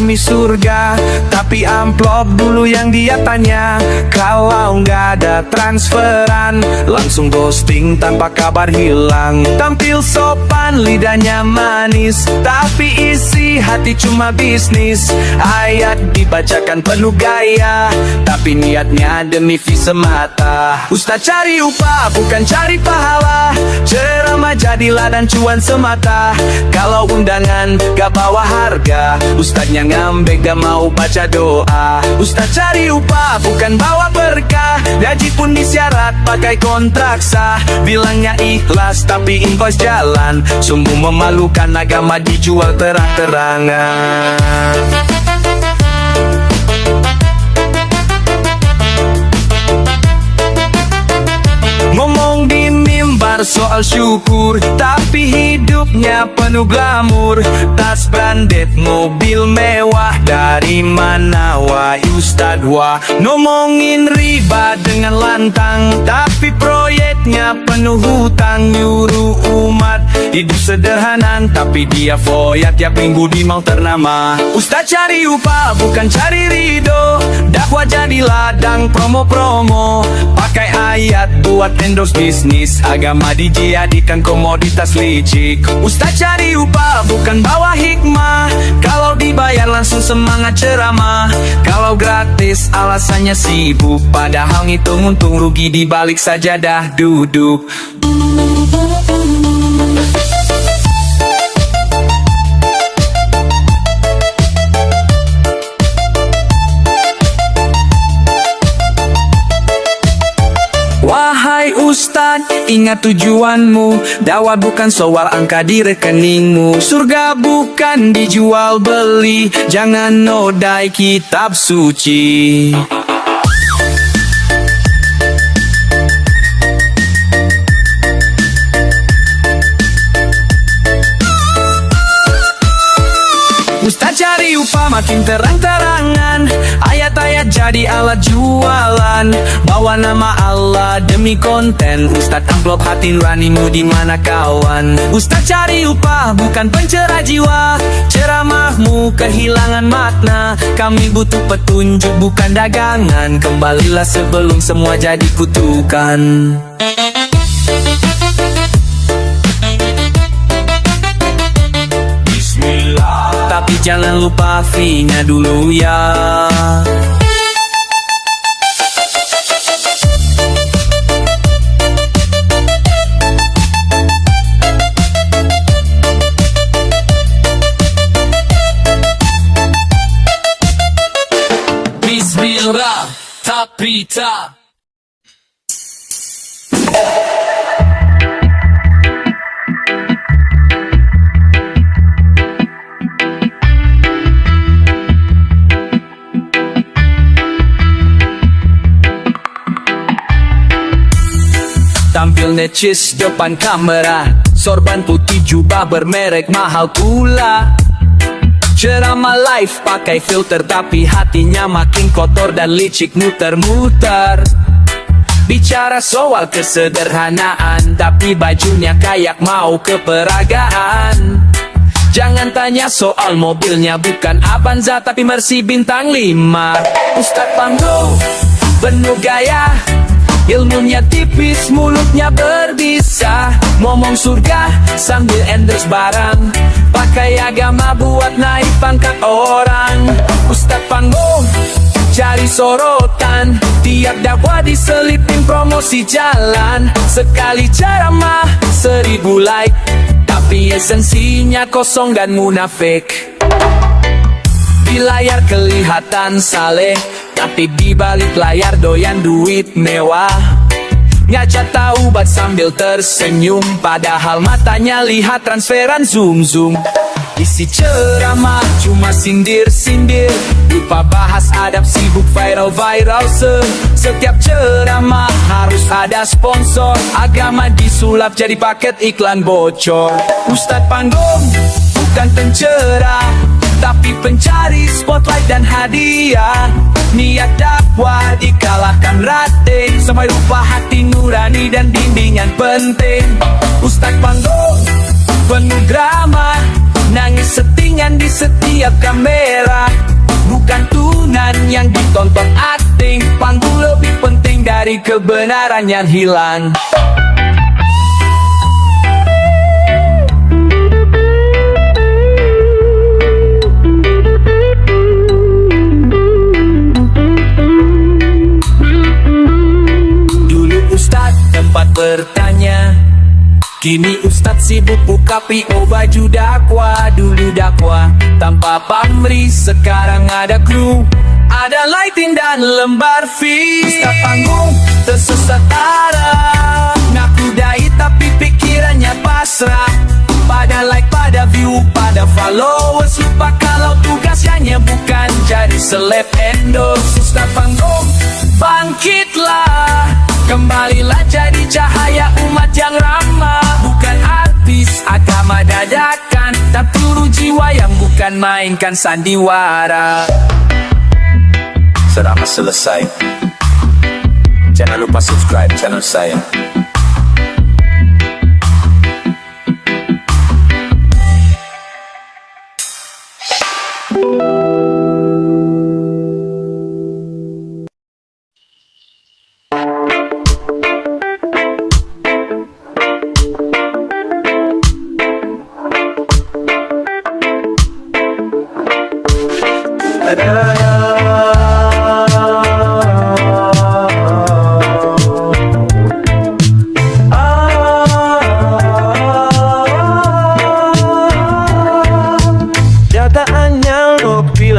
demi surga. Tapi amplop dulu yang dia tanya. Kalau nggak ada transferan, langsung ghosting tanpa kabar hilang. Tampil sopan, lidahnya manis, tapi isi hati cuma bisnis. Ayat dibacakan penuh gaya, tapi niatnya demi fee semata. Ustaz cari upah, bukan cari pahala. Ceramah jadi ladang cuan semata. Kalau undangan gak bawa harga, ustadznya ngambek gak mau baca doa. Ustaz cari upah, bukan bawa berkah. Gaji pun disyarat pakai kontrak sah. Bilangnya ikhlas tapi invoice jalan. Sungguh memalukan, agama dijual terang-terangan. Ngomong di mimbar soal syukur, tapi hidupnya penuh glamur. Tas branded, mobil mewah, dari mana wahai Ustadz wah. Ngomongin riba dengan lantang, tapi proyeknya penuh hutang. Nyuruh umat hidup sederhana, tapi dia foya tiap minggu di mal ternama. Ustadz cari upah, bukan cari ridho. Dakwah jadi ladang promo-promo, pakai ayat buat endorse bisnis. Agama dijadikan komoditas licik. Ustaz cari upah, bukan bawa hikmah. Kalau dibayar langsung semangat ceramah. Kalau gratis alasannya sibuk, padahal ngitung untung rugi di balik sajadah duduk. Wahai Ustadz, ingat tujuanmu. Dakwah bukan soal angka di rekeningmu. Surga bukan dijual beli. Jangan nodai kitab suci. Ustaz cari upah makin terang-terangan. Ayat-ayat jadi alat jualan. Bawa nama Allah demi konten. Ustaz amplop hati nuranimu di mana kawan. Ustaz cari upah bukan pencerah jiwa. Ceramahmu kehilangan makna. Kami butuh petunjuk bukan dagangan. Kembalilah sebelum semua jadi kutukan. Tapi jangan lupa fee-nya dulu ya. Bismillah, tapi tak. Tampil necis depan kamera, sorban putih jubah bermerek mahal pula. Ceramah live pakai filter, tapi hatinya makin kotor dan licik muter-muter. Bicara soal kesederhanaan, tapi bajunya kayak mau ke peragaan. Jangan tanya soal mobilnya, bukan Avanza tapi Mercy bintang 5. Ustadz panggung penuh gaya, ilmunya tipis, mulutnya berbisa. Ngomong surga sambil endorse barang. Pakai agama buat naik pangkat orang. Ustadz panggung cari sorotan. Tiap dakwah diselipin promosi jalan. Sekali ceramah 1000 like, tapi esensinya kosong dan munafik. Di layar kelihatan saleh, tapi di balik layar doyan duit mewah. Ngaca taubat sambil tersenyum, padahal matanya lihat transferan zoom-zoom. Isi ceramah cuma sindir-sindir, lupa bahas adab, sibuk viral-viral. Setiap ceramah harus ada sponsor. Agama disulap jadi paket iklan bocor. Ustadz panggung bukan pencerah, tapi pencari spotlight dan hadiah. Niat dakwah dikalahkan rating, sampai lupa hati nurani dan bimbingan penting. Ustadz panggung penuh drama, Nangis setingan di setiap kamera, bukan tunan yang ditonton akting. Panggung lebih penting dari kebenaran yang hilang. Dulu Ustadz tempat bertanya, kini Ustadz sibuk buka PO baju dakwah. Dulu dakwah tanpa pamrih, sekarang ada kru, ada lighting dan lembar fee. Ustadz panggung tersesat arah, ngaku dai tapi pikirannya pasrah. Pada like, pada view, pada followers, lupa kalau tugasnya bukan jadi seleb endorse. Ustadz panggung bangkitlah, kembalilah jadi cahaya umat yang ramah. Bukan artis agama dadakan, tapi turu jiwa yang bukan mainkan sandiwara. Ceramah selesai. Jangan lupa subscribe channel saya.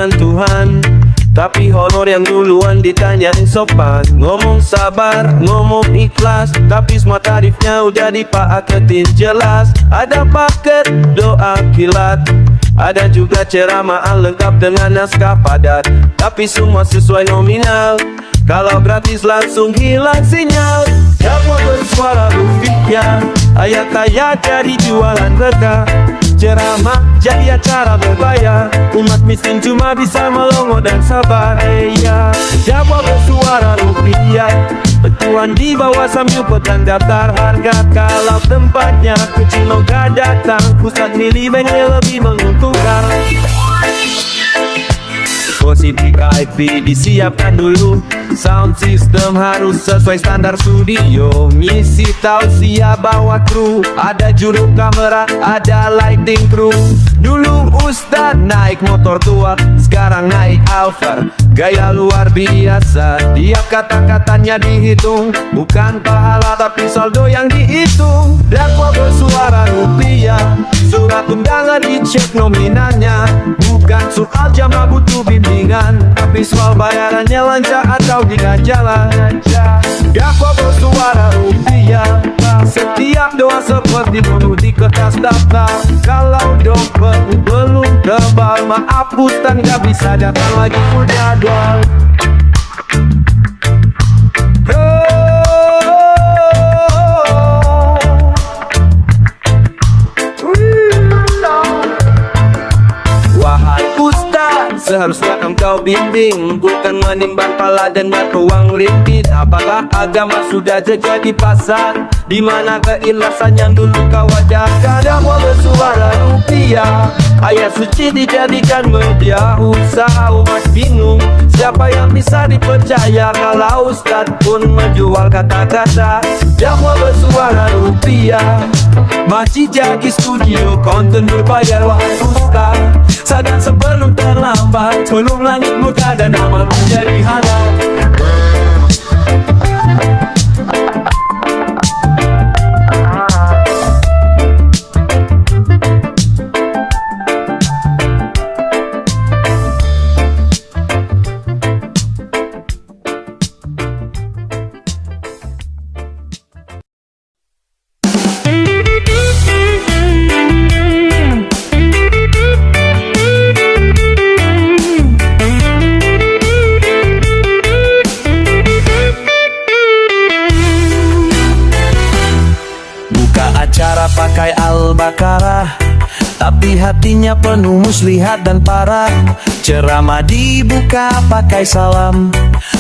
Tuhan, tapi honor yang duluan ditanyain sopan. Ngomong sabar, ngomong ikhlas, tapi semua tarifnya udah dipaketin jelas. Ada paket doa kilat, ada juga ceramaan lengkap dengan naskah padat, tapi semua sesuai nominal. Kalau gratis langsung hilang sinyal. Dakwah bersuara rupiah, ayat-ayat jadi jualan berkah, ceramah jadi acara berbayar. Umat miskin cuma bisa melongo dan sabar. Dakwah bersuara rupiah, petuan di bawah sambil petang daftar harga. Kalau tempatnya kecil lo gak datang, pusat milih bengkel lebih menguntungkan. Posisi VIP disiapkan dulu, sound system harus sesuai standar studio. Ngisi tausiah bawa kru, ada juru kamera, ada lighting crew. Dulu Ustadz naik motor tua, sekarang naik Alphard, gaya luar biasa. Tiap kata-katanya dihitung, bukan pahala tapi saldo yang dihitung. Dakwah bersuara rupiah, surat undangan dicek nominalnya, bukan soal jamaah butuh bimbingan, tapi soal bayarannya lancar atau tidak jalan. Dakwah bersuara rupiah, setiap doa seperti bunuh di kertas daftar. Kalau dompet belum tebal, maaf Ustaz gak bisa datang lagi full jadwal. Wahai Ustaz, seharusnya engkau bimbing, bukan menimbang pala dan batu uang ringgit. Apakah agama sudah jadi pasar, di mana keikhlasan yang dulu kau wajahkan? Dakwah bersuara rupiah, ayat suci dijadikan media usaha. Umat bingung, siapa yang bisa dipercaya kalau Ustaz pun menjual kata-kata. Dakwah bersuara rupiah, masih jadi studio konten berbayar. Wahai Ustaz, sadar sebelum terlambat, sebelum langit murka dan amal menjadi halal. Acara pakai Al-Baqarah, tapi hatinya penuh muslihat dan parah. Ceramah dibuka pakai salam,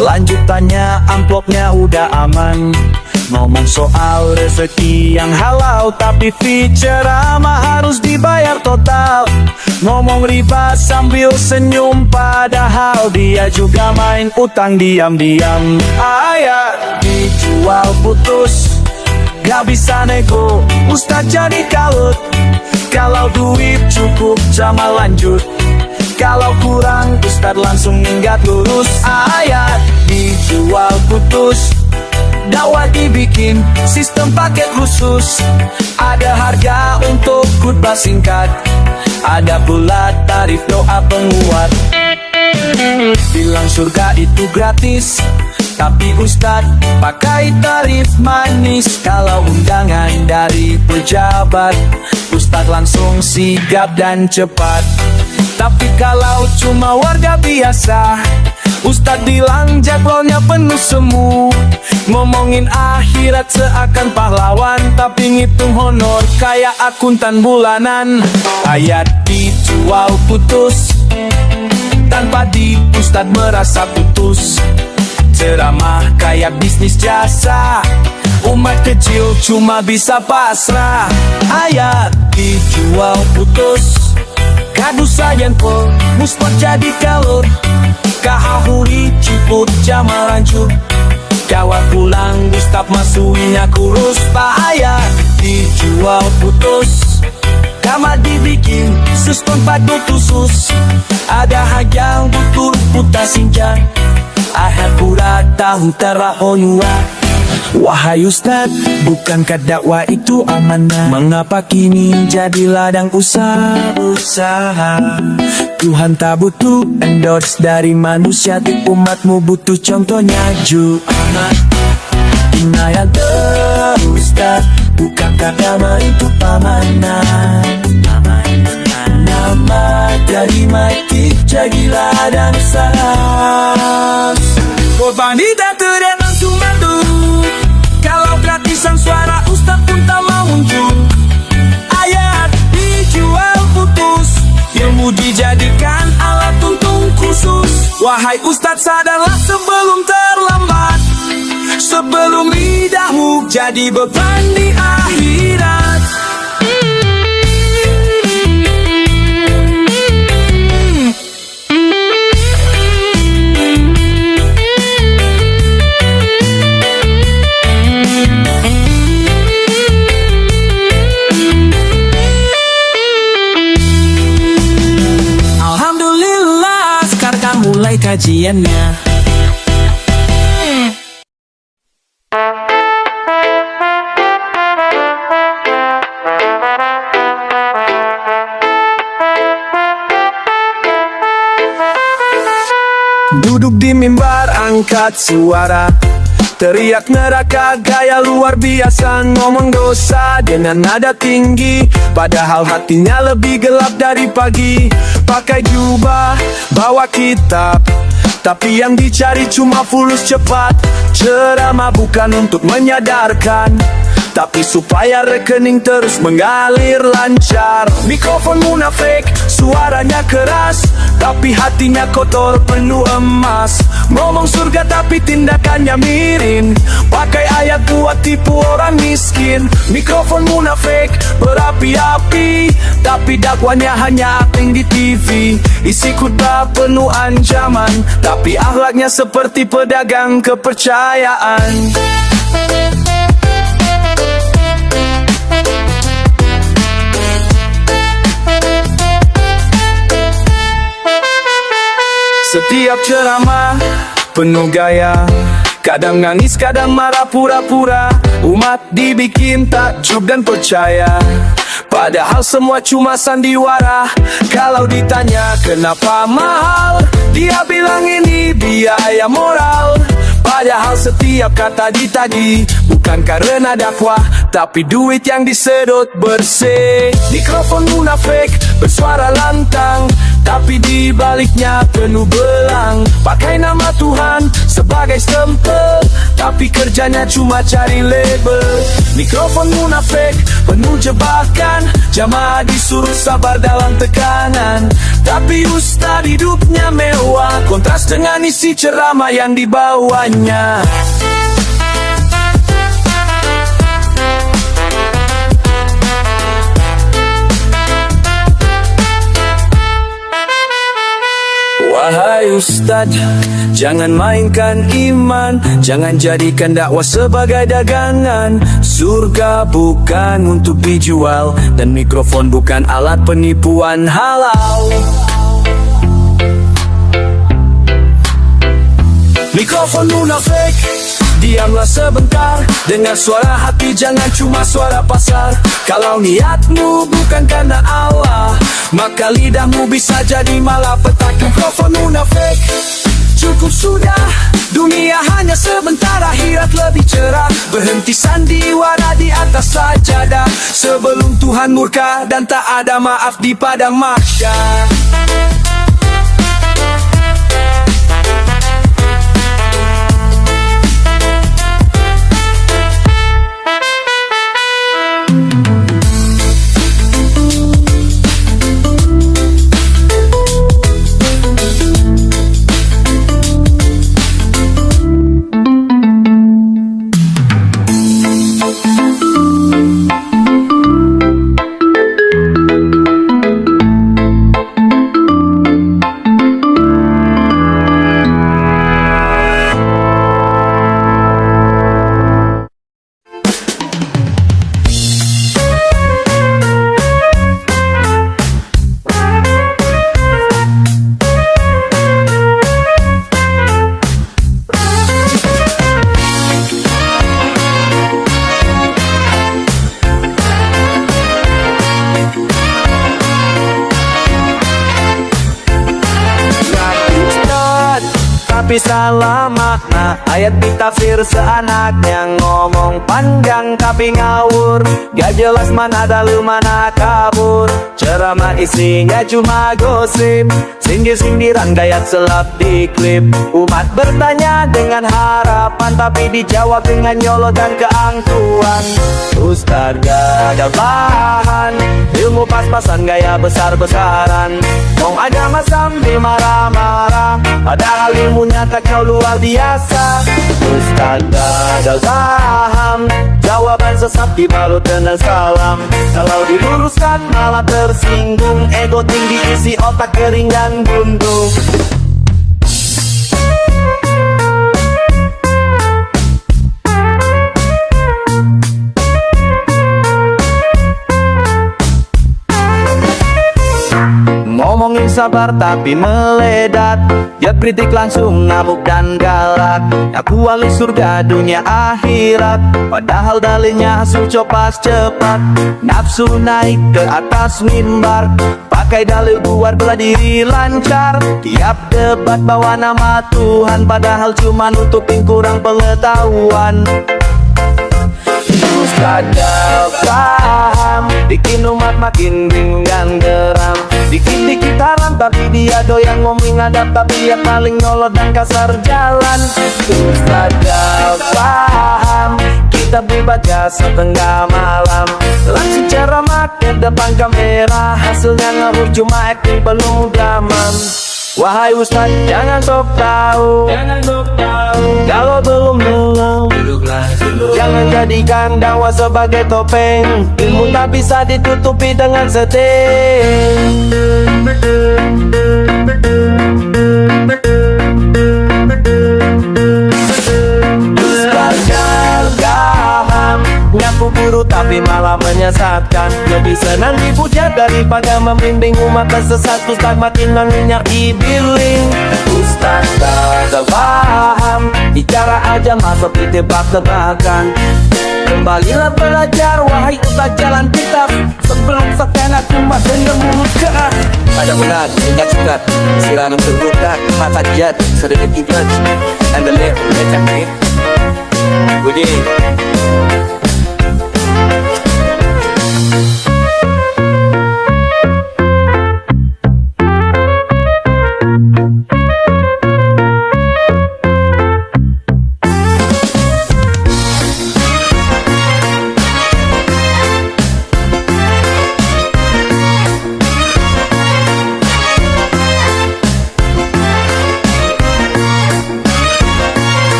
lanjutannya amplopnya udah aman. Ngomong soal rezeki yang halal, tapi fee ceramah harus dibayar total. Ngomong riba sambil senyum, padahal dia juga main utang diam-diam. Ayat dijual putus, gak bisa nego, Ustadz jadi kalut. Kalau duit cukup jamaah lanjut, kalau kurang Ustadz langsung minggat lurus. Ayat dijual putus, dakwah dibikin sistem paket khusus. Ada harga untuk khutbah singkat, ada pula tarif doa penguat. Bilang surga itu gratis, tapi Ustadz pakai tarif manis. Kalau undangan dari pejabat, Ustadz langsung sigap dan cepat. Tapi kalau cuma warga biasa, Ustadz bilang jadwalnya penuh semu. Ngomongin akhirat seakan pahlawan, tapi ngitung honor kayak akuntan bulanan. Ayat dijual putus, tanpa di Ustadz merasa putus. Ceramah kayak bisnis jasa, umat kecil cuma bisa pasrah. Ayat dijual putus, kadu sayan po Ustadz jadi kalur. Kahahuri cukup jamaah lanjut, jawab pulang Ustadz masuinya kurus. Ayat dijual putus, kamar dibikin suspon padu khusus. Ada hajang butuh putar sinjang, ahad pura tahu terahoyua. Wahai Ustadz, bukankah dakwah itu amanah? Mengapa kini jadi ladang usaha? Tuhan tak butuh endorse dari manusia, tapi umatmu butuh contohnya Jumat. Inayat Ustadz, bukankah damai itu pamanah? Nama dari mati jadi ladang usaha. Korban tidak terenang cuma tuh, kalau gratisan suara Ustadz pun tak mau muncul. Ayat dijual putus, ilmu dijadikan alat untung khusus. Wahai Ustadz, sadarlah sebelum terlambat, sebelum lidahmu jadi beban di akhirat. Mulai kajiannya. Duduk di mimbar angkat suara, teriak neraka gaya luar biasa. Ngomong dosa dengan nada tinggi, padahal hatinya lebih gelap dari pagi. Pakai jubah, bawa kitab, tapi yang dicari cuma fulus cepat. Ceramah bukan untuk menyadarkan, tapi supaya rekening terus mengalir lancar. Mikrofon munafik, suaranya keras, tapi hatinya kotor penuh emas. Ngomong surga tapi tindakannya miring, pakai ayat buat tipu orang miskin. Mikrofon munafik berapi-api, tapi dakwanya hanya acting di TV. Isi khutbah penuh ancaman, tapi akhlaknya seperti pedagang kepercayaan. Setiap ceramah penuh gaya, kadang nangis, kadang marah pura-pura. Umat dibikin takjub dan percaya, padahal semua cuma sandiwara. Kalau ditanya kenapa mahal, dia bilang ini biaya moral. Padahal setiap kata ditagi bukan karena dakwah, tapi duit yang disedot bersih. Mikrofon munafik bersuara lantang, tapi di baliknya penuh belang. Pakai nama Tuhan sebagai stempel, tapi kerjanya cuma cari label. Mikrofon munafik penuh jebakan, jamaah disuruh sabar dalam tekanan, tapi Ustadz hidupnya mewah, kontras dengan isi ceramah yang dibawanya. Wahai Ustadz, jangan mainkan iman, jangan jadikan dakwah sebagai dagangan. Surga bukan untuk dijual, dan mikrofon bukan alat penipuan halal. Mikrofon munafik, diamlah sebentar. Dengar suara hati, jangan cuma suara pasar. Kalau niatmu bukan karena Allah, maka lidahmu bisa jadi malapetaka. Mikrofon munafik, cukup sudah. Dunia hanya sebentar, akhirat lebih cerah. Berhenti sandiwara di atas sajadah, sebelum Tuhan murka dan tak ada maaf di padang mahsyar. Tapi salah makna, ayat ditafsir seenaknya. Ngomong panjang tapi ngawur, gak jelas mana dalu mana kabur. Ceramah isinya cuma gosip, sindir-sindiran gaya selap di klip. Umat bertanya dengan harapan, tapi dijawab dengan nyolot dan keangkuhan. Ustadz gagal tahan, ilmu pas-pasan gaya besar-besaran. Mau agama sambil marah-marah, padahal ilmunya tak kau luar biasa. Ustadz gagal paham, jawaban sesat dibalut dengan salam. Kalau diluruskan malah tersinggung, ego tinggi isi otak kering dan buntung. Ngomongin sabar tapi meledak, dia kritik langsung ngamuk dan galak. Aku wali surga dunia akhirat, padahal dalilnya hasil copas cepat. Nafsu naik ke atas mimbar, pakai dalil buat bela diri lancar. Tiap debat bawa nama Tuhan, padahal cuma nutupin kurang pengetahuan. Ustadz paham, bikin umat makin bingung dan geram. Dikit-dikit haram tapi dia doyan ngomong ngadap, tapi dia paling nyolot dan kasar jalan. Ustadz paham, kita baca setengah malam, langsung ceramah ke depan kamera. Hasilnya ngawur cuma acting penuh drama. Wahai Ustadz, jangan sok tahu, kalau belum belum, jangan jadikan dakwah sebagai topeng. Ilmu tak bisa ditutupi dengan setting. Ngaku guru tapi malah menyesatkan. Lebih senang dipuja daripada membimbing umat tersesat. Ustadz makin menginyak ibiling. Ustadz tak paham, bicara aja masuk ditebak-tebakan. Kembalilah belajar wahai ustadz jalan kitab, sebelum sekian aku masih mulut keras. Ada benar, ingat sukat, silakan terbuka, mata jad, sedikit ingat, and the left, let's make Budi.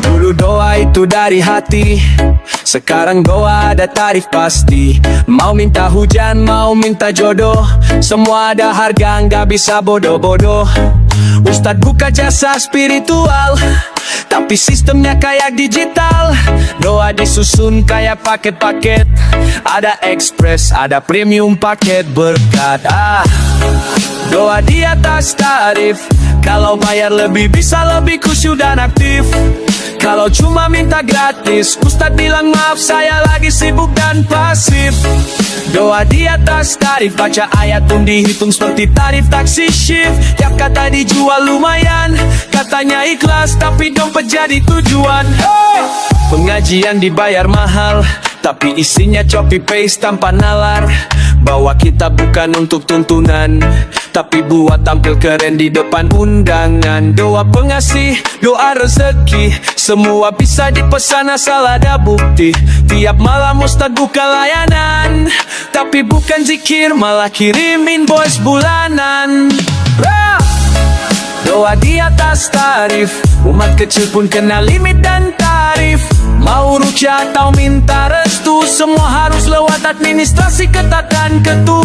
Dulu doa itu dari hati, sekarang doa ada tarif pasti. Mau minta hujan, mau minta jodoh, semua ada harga, nggak bisa bodoh-bodoh. Ustadz buka jasa spiritual, tapi sistemnya kayak digital. Doa disusun kayak paket-paket, ada ekspres, ada premium paket berkat. Doa di atas tarif, kalau bayar lebih bisa lebih khusyuk dan aktif. Kalau cuma minta gratis, Ustadz bilang maaf saya lagi sibuk dan pasif. Doa di atas tarif, baca ayat pun dihitung seperti tarif taksi shift. Tiap kata dijual lumayan, katanya ikhlas tapi dompet jadi tujuan. Pengajian dibayar mahal, tapi isinya copy paste tanpa nalar. Bahwa kita bukan untuk tuntunan, tapi buat tampil keren di depan undangan. Doa pengasih, doa rezeki, semua bisa dipesan asal ada bukti. Tiap malam Ustadz buka layanan, tapi bukan zikir, malah kirimin voice bulanan. Doa di atas tarif, umat kecil pun kena limit dan tarif. Mau rukyah atau minta restu, semua harus lewat administrasi ketat dan ketuh.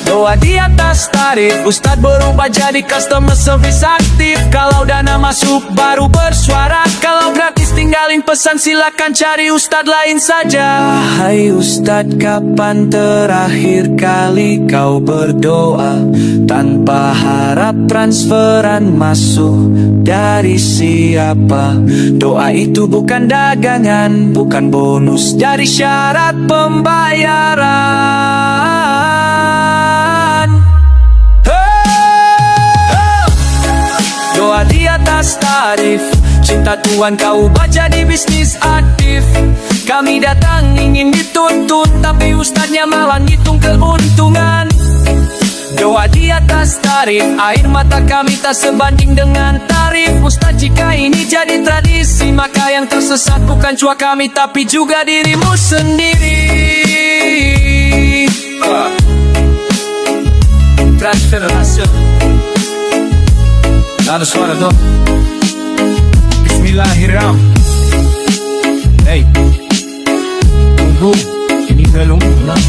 Doa di atas tarif, Ustadz berubah jadi customer service aktif. Kalau dana masuk baru bersuara, kalau gratis tinggalin pesan silakan cari Ustadz lain saja. Hai Ustadz, kapan terakhir kali kau berdoa tanpa harap transferan masuk dari siapa? Doa itu bukan dagangan, bukan bonus dari syarat pembayaran. Doa di atas tarif, cinta Tuhan kau ubah jadi bisnis aktif. Kami datang ingin dituntut, tapi ustadznya malah ngitung keuntungan. Doa di atas tarif, air mata kami tak sebanding dengan tarif. Ustadz, jika ini jadi tradisi, maka yang tersesat bukan cuma kami, tapi juga dirimu sendiri. Transfer hasil ada suara dong. Bismillahirrahmanirrahim. Hey, tunggu, ini belum pulang.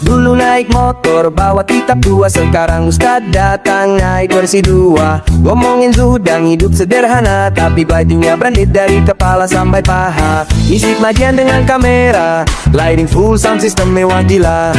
Dulu naik motor bawa kitab dua, sekarang Ustadz datang naik versi 2. Ngomongin zuhud dan hidup sederhana, tapi bajunya branded dari kepala sampai paha. Isi pengajian dengan kamera, lighting full sound system mewah gila.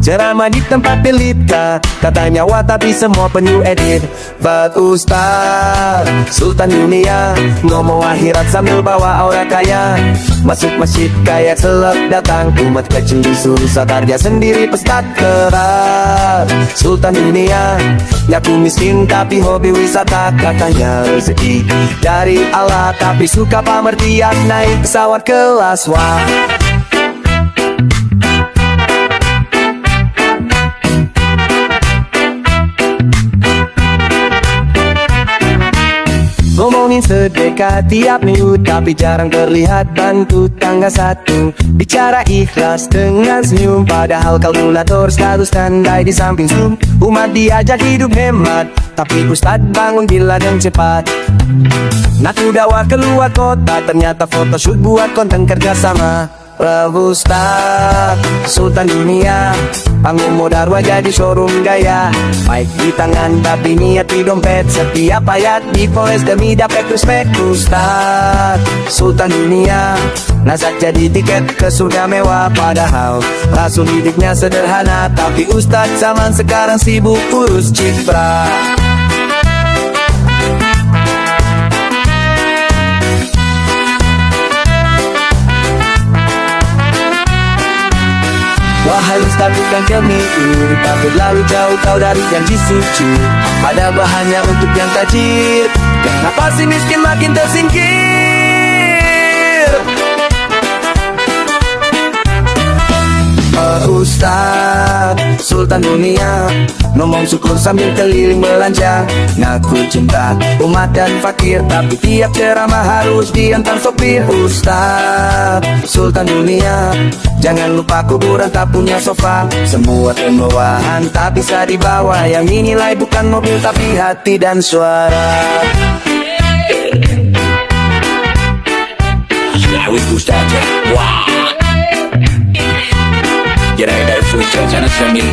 Ceramah di tempat pelita, katanya wah tapi semua penuh edit. But Ustadz Sultan Dunia ngomong akhirat sambil bawa aura kaya. Masuk masjid kayak seleb datang, umat kecil disuruh sadarnya sendiri pestat kerat. Sultan Dunia ngaku miskin tapi hobi wisata, katanya rezeki dari Allah, tapi suka pamer tiap naik pesawat kelas wah. Ngomongin sedekah tiap minggu, tapi jarang terlihat bantu tangga satu. Bicara ikhlas dengan senyum, padahal kalkulator status tandai di samping Zoom. Umat diajak hidup hemat, tapi Ustadz bangun gila dan cepat. Ngaku dakwah keluar kota, ternyata photoshoot buat konten kerjasama. Ustadz Sultan Dunia, panggung modar wajah di showroom gaya. Baik di tangan tapi niat di dompet, setiap ayat dipoles demi dapat respect. Ustadz Sultan Dunia, nazar jadi tiket ke surga mewah. Padahal rasul hidupnya sederhana, tapi Ustadz zaman sekarang sibuk urus citra. Wahai Ustaz bukan kemiur, tak berlalu jauh kau dari janji suci. Ada bahannya untuk yang tajir, kenapa si miskin makin tersingkir? Ustaz, Sultan Dunia, ngomong syukur sambil keliling belanja. Ngaku cinta umat dan fakir, tapi tiap ceramah harus diantar sopir. Ustaz, Sultan Dunia, jangan lupa kuburan tak punya sofa. Semua termewahan tak bisa dibawa, yang dinilai bukan mobil tapi hati dan suara. Wis Ustaz, wah. Gerai dari future sana sambil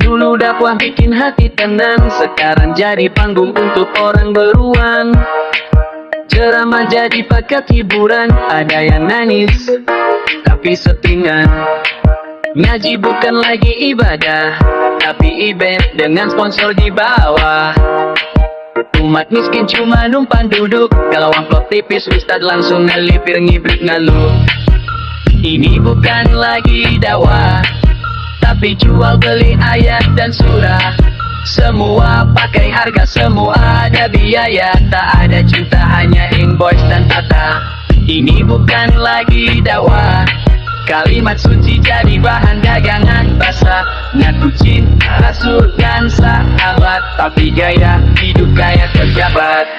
Dulu dakwah bikin hati tenang, sekarang jadi panggung untuk orang beruang. Ceramah jadi paket hiburan, ada yang nangis tapi settingan. Ngaji bukan lagi ibadah, tapi event dengan sponsor di bawah. Umat miskin cuma numpang duduk, kalau amplop tipis Ustad langsung ngelipir ngibrit ngeluh. Ini bukan lagi dakwah, tapi jual beli ayat dan surah. Semua pakai harga, semua ada biaya. Tak ada cinta, hanya invoice dan tata. Ini bukan lagi dakwah, kalimat suci jadi bahan dagangan basah. Ngaku cinta Rasul dan sahabat, tapi gaya hidup kayak pejabat.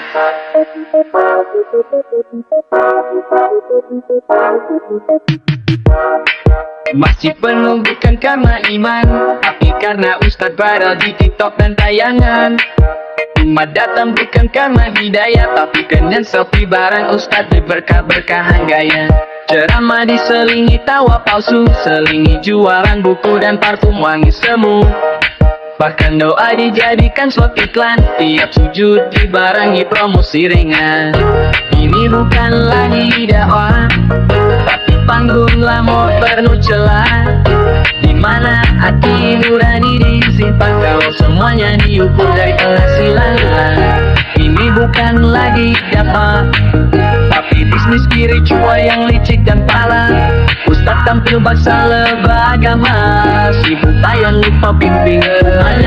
Masjid penuh bukan karena iman, tapi karena Ustadz viral di TikTok dan tayangan. Umat datang bukan karena hidayah, tapi dengan selfie bareng Ustadz berkah-berkahan gaya. Ceramah diselingi tawa palsu, selingi jualan buku dan parfum wangi semu. Bahkan doa dijadikan slot iklan, tiap sujud dibarengi promosi ringan. Ini bukan lagi dakwah, tapi panggung lamor penuh celah, dimana hati nurani disimpan kalau semuanya diukur dari penghasilan. Ini bukan lagi dakwah, tapi bisnis spiritual yang licik dan pala. Ustadz tampil baksa lebah agama, sibuk tayang lupa bimbing umat.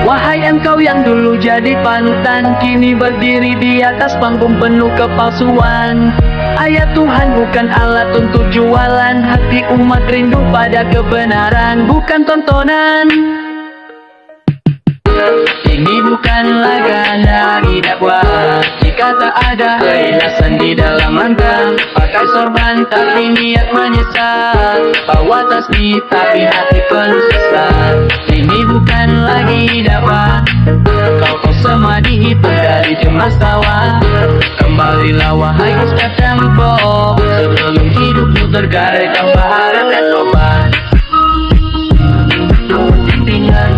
Wahai engkau yang dulu jadi panutan, kini berdiri di atas panggung penuh kepalsuan. Ayat Tuhan bukan alat untuk jualan, hati umat rindu pada kebenaran, bukan tontonan. Ini bukan lagi dakwah, jika tak ada keikhlasan di dalam langkah. Pakai sorban tapi niat menyesal, bawa tasbih tapi hati penuh sesat. Ini bukan lagi dakwah, kau semua dihitung dari jemaah sawah. Kembalilah wahai Ustaz dan Bob, sebelum hidupmu tergarai tanpa harap dan tobat. Tintingan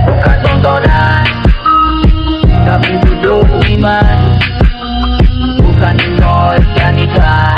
bukan tontonan, tapi duduk iman, bukan invoice dan iklan.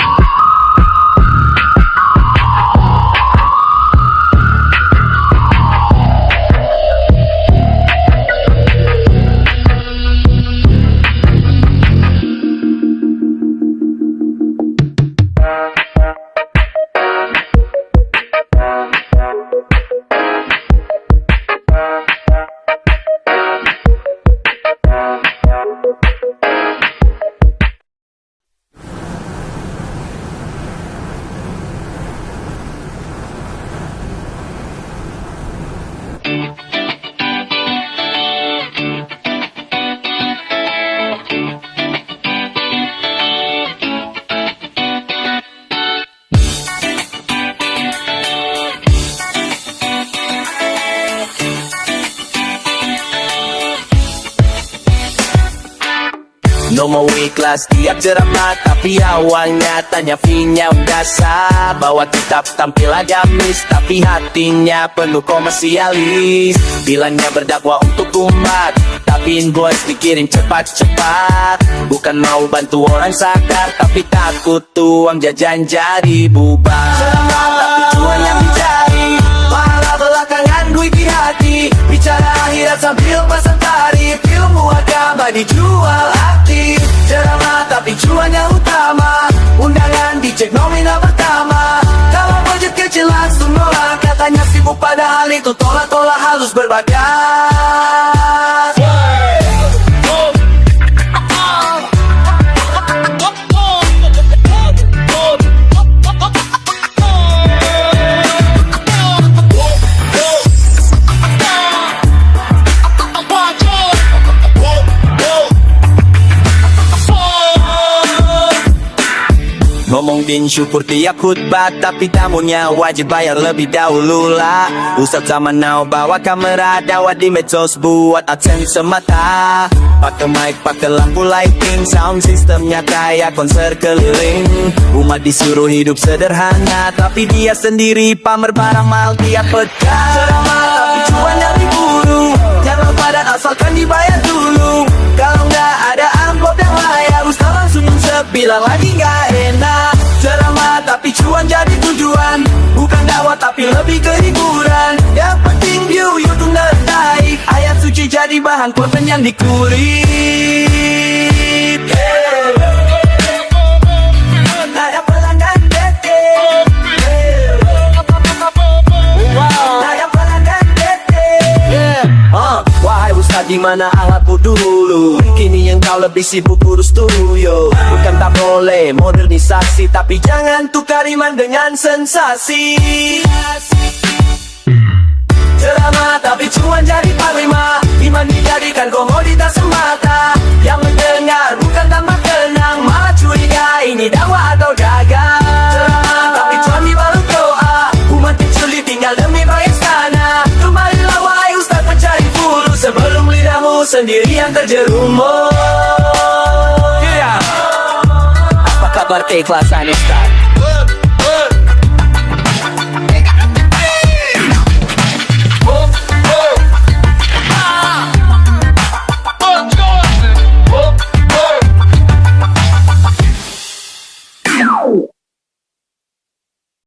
No mau ikhlas tiap ceramah, tapi awalnya tanya fee-nya udah sah. Bawa kitab tampil agamis, tapi hatinya penuh komersialis. Bilangnya berdakwah untuk umat, tapi invoice dikirim cepat-cepat. Bukan mau bantu orang sadar, tapi takut uang jajan jadi bubar. Ceramah tapi cuan yang dicari, pahala belakangan duit di hati. Bicara akhirat sambil pasang tarif, ilmu agama dijual aktif. Ceramah tapi cuannya utama, undangan dicek nominal pertama. Kalau budget kecil langsung nolak, katanya sibuk padahal itu tolak-tolak halus berbagai. Ngomong din syukur tiap khutbah, tapi tamunya wajib bayar lebih dahulu lah. Ustadz zaman now bawa kamera, dakwah di medsos buat adsense semata. Pakai mic, pakai lampu lighting, sound systemnya kayak konser keliling. Umat disuruh hidup sederhana, tapi dia sendiri pamer barang mahal tiap pekan. Ceramah tapi cuan yang diburu, jangan padat asalkan dibayar dulu. Kalau nggak ada amplop yang layak, Ustadz langsung bilang lagi nggak enak. Ceramah tapi cuan jadi tujuan, bukan dakwah tapi lebih ke hiburan. Yang penting view YouTube naik, ayat suci jadi bahan konten yang dikulik. Nada pelanggan dete, nada pelanggan dete. Wahai Ustadz di mana alatmu dulu? Kini yang kau lebih sibuk urus tuyo. Bukan tak boleh modernisasi, tapi jangan tukar iman dengan sensasi. Ceramah tapi cuan jadi panglima, iman dijadikan komoditas semata. Yang mendengar bukan tambah tenang, malah curiga ini dakwah atau dagang. Ceramah tapi cuan dibalut doa, umat diculik tinggal demi bayar istana. Kembalilah wahai Ustadz mencari fulus, sebelum lidahmu sendiri yang terjerumus. Apa kabar keikhlasan Ustadz?